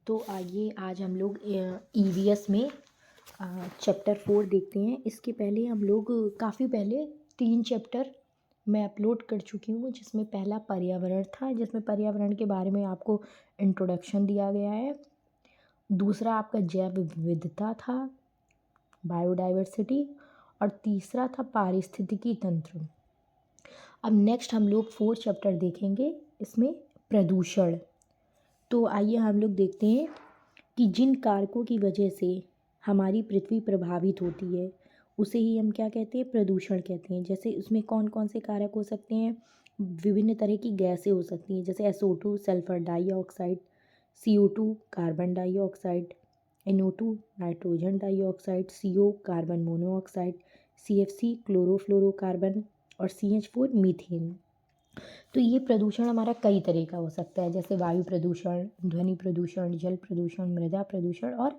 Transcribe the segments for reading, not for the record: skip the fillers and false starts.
तो आइए आज हम लोग ईवीएस में चैप्टर 4 देखते हैं। इसके पहले हम लोग काफ़ी पहले 3 चैप्टर मैं अपलोड कर चुकी हूँ, जिसमें पहला पर्यावरण था, जिसमें पर्यावरण के बारे में आपको इंट्रोडक्शन दिया गया है। दूसरा आपका जैव विविधता था, बायोडाइवर्सिटी, और तीसरा था पारिस्थितिकी तंत्र। अब नेक्स्ट हम लोग 4 चैप्टर देखेंगे, इसमें प्रदूषण। तो आइए हम लोग देखते हैं कि जिन कारकों की वजह से हमारी पृथ्वी प्रभावित होती है उसे ही हम क्या कहते हैं, प्रदूषण कहते हैं। जैसे उसमें कौन कौन से कारक हो सकते हैं, विभिन्न तरह की गैसें हो सकती हैं, जैसे SO2 sulphur dioxide, CO2 carbon dioxide, NO2 nitrogen dioxide, CO carbon monoxide, CFC chlorofluorocarbon, और CH4 मीथेन। तो ये प्रदूषण हमारा कई तरह का हो सकता है, जैसे वायु प्रदूषण, ध्वनि प्रदूषण, जल प्रदूषण, मृदा प्रदूषण और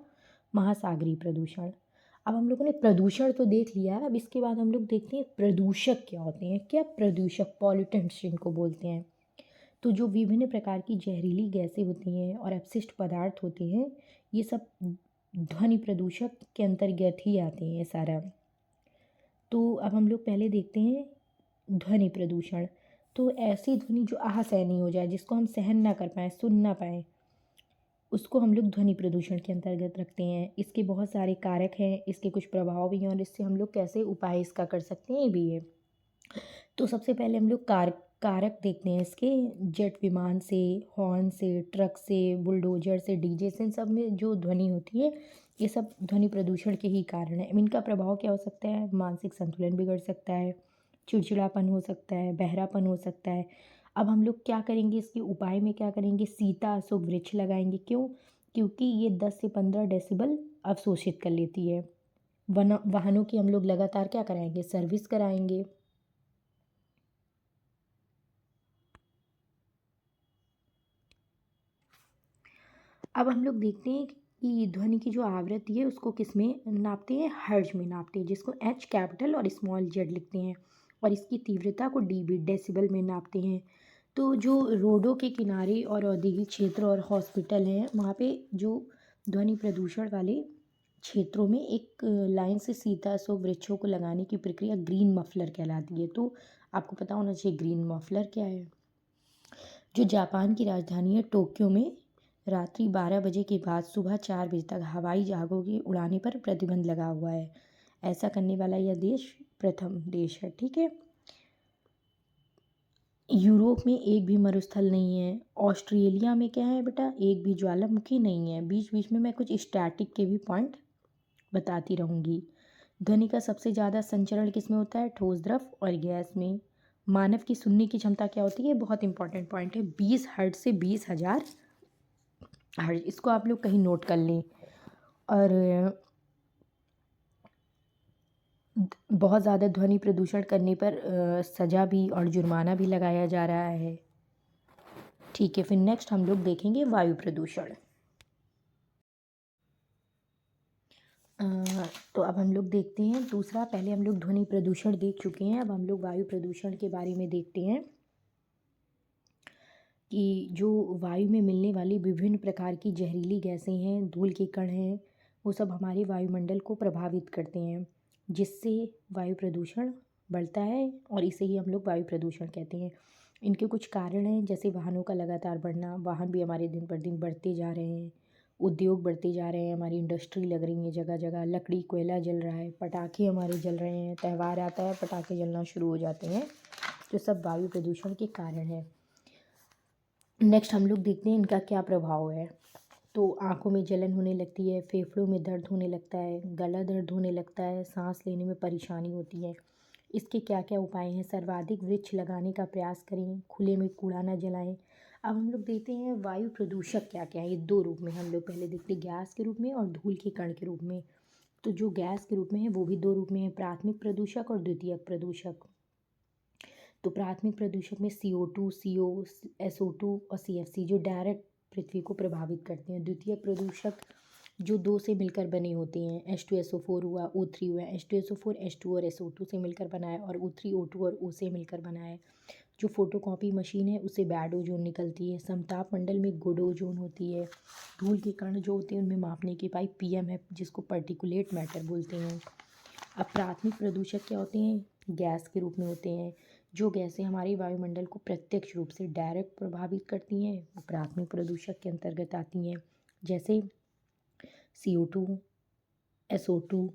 महासागरीय प्रदूषण। अब हम लोगों ने प्रदूषण तो देख लिया है, अब इसके बाद हम लोग देखते हैं प्रदूषक क्या होते हैं। क्या प्रदूषक, पॉल्यूटेंट्स जिनको बोलते हैं। तो जो विभिन्न प्रकार की जहरीली गैसें होती हैं और अपशिष्ट पदार्थ होते हैं, ये सब ध्वनि प्रदूषक के अंतर्गत ही आते हैं सारा। तो अब हम लोग पहले देखते हैं ध्वनि प्रदूषण। तो ऐसी ध्वनि जो असहनीय हो जाए, जिसको हम सहन ना कर पाएँ, सुन ना पाएँ, उसको हम लोग ध्वनि प्रदूषण के अंतर्गत रखते हैं। इसके बहुत सारे कारक हैं, इसके कुछ प्रभाव भी हैं, और इससे हम लोग कैसे उपाय इसका कर सकते हैं ये भी है। तो सबसे पहले हम लोग कारक देखते हैं इसके। जेट विमान से, हॉर्न से, ट्रक से, बुलडोजर से, डीजे से, इन सब में जो ध्वनि होती है, ये सब ध्वनि प्रदूषण के ही कारण है। इनका प्रभाव क्या हो सकता है, मानसिक संतुलन बिगड़ सकता है, चिड़चिड़ापन हो सकता है, बहरापन हो सकता है। अब हम लोग क्या करेंगे, इसके उपाय में क्या करेंगे, सीता अशोक वृक्ष लगाएंगे। क्यों? क्योंकि ये 10 से 15 डेसिबल अवशोषित कर लेती है। वाहनों की हम लोग लगातार क्या कराएंगे, सर्विस कराएंगे। अब हम लोग देखते हैं कि ध्वनि की जो आवृत्ति है उसको किस में नापते हैं, हर्ट्ज में नापते हैं, जिसको H कैपिटल और स्मॉल z लिखते हैं, और इसकी तीव्रता को dB डेसिबल में नापते हैं। तो जो रोडों के किनारे और औद्योगिक क्षेत्र और हॉस्पिटल हैं, वहाँ पे जो ध्वनि प्रदूषण वाले क्षेत्रों में एक लाइन से सीता अशोक वृक्षों को लगाने की प्रक्रिया ग्रीन मफलर कहलाती है। तो आपको पता होना चाहिए ग्रीन मफलर क्या है। जो जापान की राजधानी है टोक्यो में रात्रि 12 बजे के बाद सुबह 4 बजे तक हवाई जहाज़ों की उड़ाने पर प्रतिबंध लगा हुआ है। ऐसा करने वाला यह देश प्रथम देश है, ठीक है। यूरोप में एक भी मरुस्थल नहीं है। ऑस्ट्रेलिया में क्या है बेटा, एक भी ज्वालामुखी नहीं है। बीच बीच में मैं कुछ स्टैटिक के भी पॉइंट बताती रहूँगी। ध्वनि का सबसे ज़्यादा संचरण किस में होता है, ठोस, द्रव और गैस में। मानव की सुनने की क्षमता क्या होती है, बहुत इंपॉर्टेंट पॉइंट है, 20 हर्ट्ज से 20,000 हर्ट्ज। इसको आप लोग कहीं नोट कर लें। और बहुत ज़्यादा ध्वनि प्रदूषण करने पर सज़ा भी और जुर्माना भी लगाया जा रहा है, ठीक है। फिर नेक्स्ट हम लोग देखेंगे वायु प्रदूषण। तो अब हम लोग देखते हैं दूसरा। पहले हम लोग ध्वनि प्रदूषण देख चुके हैं, अब हम लोग वायु प्रदूषण के बारे में देखते हैं कि जो वायु में मिलने वाली विभिन्न प्रकार की जहरीली गैसें हैं, धूल के कण हैं, वो सब हमारे वायुमंडल को प्रभावित करते हैं, जिससे वायु प्रदूषण बढ़ता है, और इसे ही हम लोग वायु प्रदूषण कहते हैं। इनके कुछ कारण हैं, जैसे वाहनों का लगातार बढ़ना, वाहन भी हमारे दिन पर दिन बढ़ते जा रहे हैं, उद्योग बढ़ते जा रहे हैं, हमारी इंडस्ट्री लग रही है जगह जगह, लकड़ी कोयला जल रहा है, पटाखे हमारे जल रहे हैं, त्यौहार आता है पटाखे जलना शुरू हो जाते हैं, तो सब वायु प्रदूषण के कारण है। नेक्स्ट हम लोग देखते हैं इनका क्या प्रभाव है। तो आँखों में जलन होने लगती है, फेफड़ों में दर्द होने लगता है, गला दर्द होने लगता है, सांस लेने में परेशानी होती है। इसके क्या क्या उपाय हैं, सर्वाधिक वृक्ष लगाने का प्रयास करें, खुले में कूड़ा ना जलाएं। अब हम लोग देखते हैं वायु प्रदूषक क्या क्या है। ये 2 रूप में हम लोग पहले देखते हैं, गैस के रूप में और धूल के कण के रूप में। तो जो गैस के रूप में है वो भी 2 रूप में है, प्राथमिक प्रदूषक और द्वितीयक प्रदूषक। तो प्राथमिक प्रदूषक में CO2, CO, SO2 और CFC जो डायरेक्ट पृथ्वी को प्रभावित करते हैं। द्वितीयक प्रदूषक जो 2 से मिलकर बने होते हैं, H2SO4 हुआ, O3 हुआ, H2SO4 H2 और SO2 से मिलकर बना है, और O3 O2 और O से मिलकर बना है। जो फोटोकॉपी मशीन है उससे बैड ओजोन निकलती है। समताप मंडल में गुड ओजोन होती है। धूल के कण जो होते हैं उनमें मापने की इकाई पीएम है, जिसको पर्टिकुलेट मैटर बोलते हैं। अब प्राथमिक प्रदूषक क्या होते हैं? गैस के रूप में होते हैं। जो गैसें हमारे वायुमंडल को प्रत्यक्ष रूप से डायरेक्ट प्रभावित करती हैं वो प्राथमिक प्रदूषक के अंतर्गत आती हैं, जैसे CO2, SO2।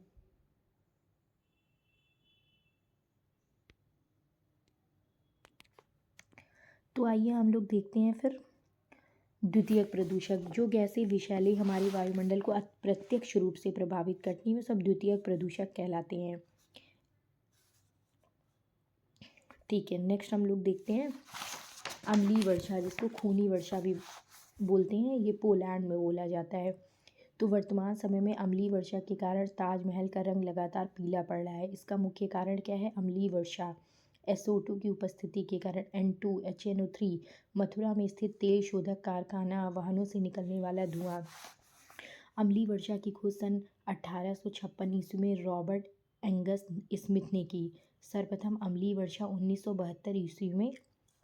तो आइए हम लोग देखते हैं फिर द्वितीयक प्रदूषक। जो गैसें विषैली हमारे वायुमंडल को अप्रत्यक्ष रूप से प्रभावित करती हैं वो सब द्वितीयक प्रदूषक कहलाते हैं। ठीक है, नेक्स्ट हम लोग देखते हैं अम्लीय वर्षा, जिसको खूनी वर्षा भी बोलते हैं। ये पोलैंड में बोला जाता है। तो वर्तमान समय में अम्लीय वर्षा के कारण ताजमहल का रंग लगातार पीला पड़ रहा है। इसका मुख्य कारण क्या है? अम्लीय वर्षा। SO2 की उपस्थिति के कारण N2 HNO3, मथुरा में स्थित तेल शोधक कारखाना, वाहनों से निकलने वाला धुआं। अम्लीय वर्षा की खोज सन 1856 ईस्वी में रॉबर्ट एंगस स्मिथ ने की। सर्वप्रथम अम्लीय वर्षा 1972 ईस्वी में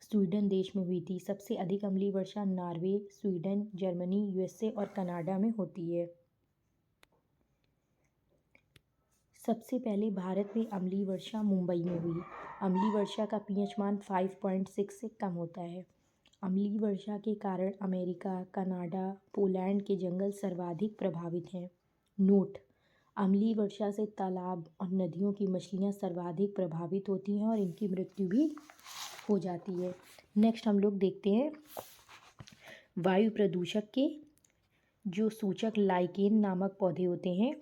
स्वीडन देश में हुई थी। सबसे अधिक अम्लीय वर्षा नॉर्वे, स्वीडन, जर्मनी, USA और कनाडा में होती है। सबसे पहले भारत में अम्लीय वर्षा मुंबई में हुई। अम्लीय वर्षा का pH मान 5.6 से कम होता है। अम्लीय वर्षा के कारण अमेरिका, कनाडा, पोलैंड के जंगल सर्वाधिक प्रभावित हैं। नोट: अम्लीय वर्षा से तालाब और नदियों की मछलियाँ सर्वाधिक प्रभावित होती हैं और इनकी मृत्यु भी हो जाती है। नेक्स्ट हम लोग देखते हैं वायु प्रदूषक के जो सूचक लाइकेन नामक पौधे होते हैं।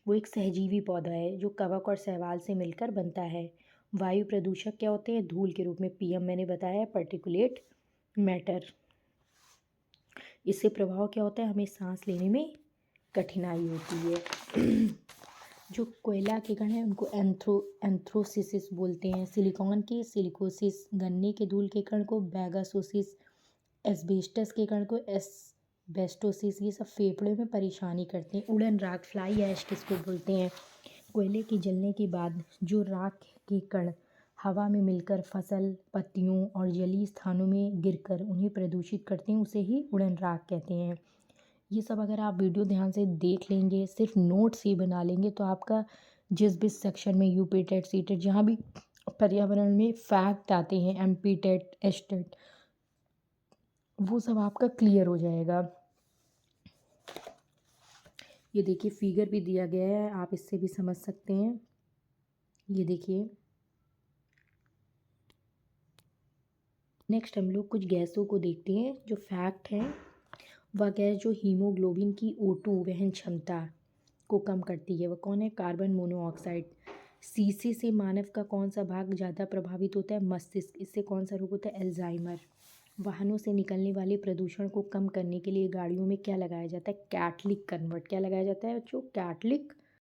वो एक सहजीवी पौधा है जो कवक और शैवाल से मिलकर बनता है। वायु प्रदूषक क्या होते हैं? धूल के रूप में PM मैंने बताया, पर्टिकुलेट मैटर। इससे प्रभाव क्या होता है? हमें सांस लेने में कठिनाई होती है। जो कोयला के कण हैं उनको एंथ्रोसिस बोलते हैं। सिलिकॉन के सिलिकोसिस, गन्ने के धूल के कण को बैगासोसिस, एस्बेस्टस के कण को एस्बेस्टोसिस। ये सब फेफड़े में परेशानी करते हैं। उड़न राख, फ्लाई ऐश किसको बोलते हैं? कोयले के जलने के बाद जो राख के कण हवा में मिलकर फसल, पत्तियों और जलीय स्थानों में गिरकर उन्हें प्रदूषित करते हैं, उसे ही उड़न राख कहते हैं। ये सब अगर आप वीडियो ध्यान से देख लेंगे, सिर्फ नोट्स ही बना लेंगे, तो आपका जिस भी सेक्शन में UP टेट, C टेट, जहाँ भी पर्यावरण में फैक्ट आते हैं, MP टेट, S टेट, वो सब आपका क्लियर हो जाएगा। ये देखिए फिगर भी दिया गया है, आप इससे भी समझ सकते हैं। ये देखिए। नेक्स्ट हम लोग कुछ गैसों को देखते हैं जो फैक्ट हैं। वह गैस जो हीमोग्लोबिन की O2 वहन क्षमता को कम करती है, वह कौन है? Carbon monoxide. शीशे से मानव का कौन सा भाग ज़्यादा प्रभावित होता है? मस्तिष्क। इससे कौन सा रोग होता है? अल्जाइमर। वाहनों से निकलने वाले प्रदूषण को कम करने के लिए गाड़ियों में क्या लगाया जाता है? कैटलिक कन्वर्ट। क्या लगाया जाता है बच्चों? कैटलिक